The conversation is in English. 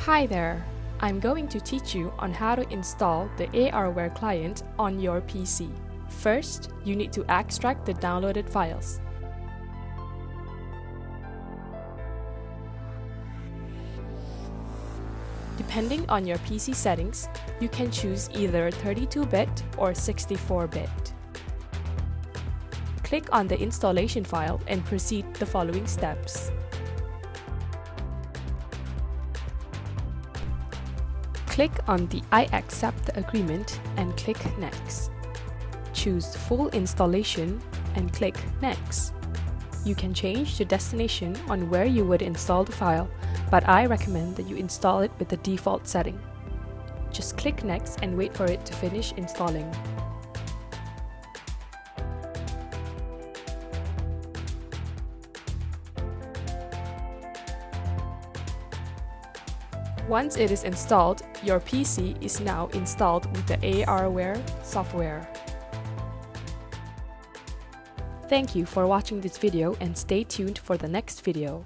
Hi there! I'm going to teach you on how to install the ARWare client on your PC. First, you need to extract the downloaded files. Depending on your PC settings, you can choose either 32-bit or 64-bit. Click on the installation file and proceed the following steps. Click on the I accept the agreement and click Next. Choose Full Installation and click Next. You can change the destination on where you would install the file, but I recommend that you install it with the default setting. Just click Next and wait for it to finish installing. Once it is installed, your PC is now installed with the ARWare software. Thank you for watching this video and stay tuned for the next video.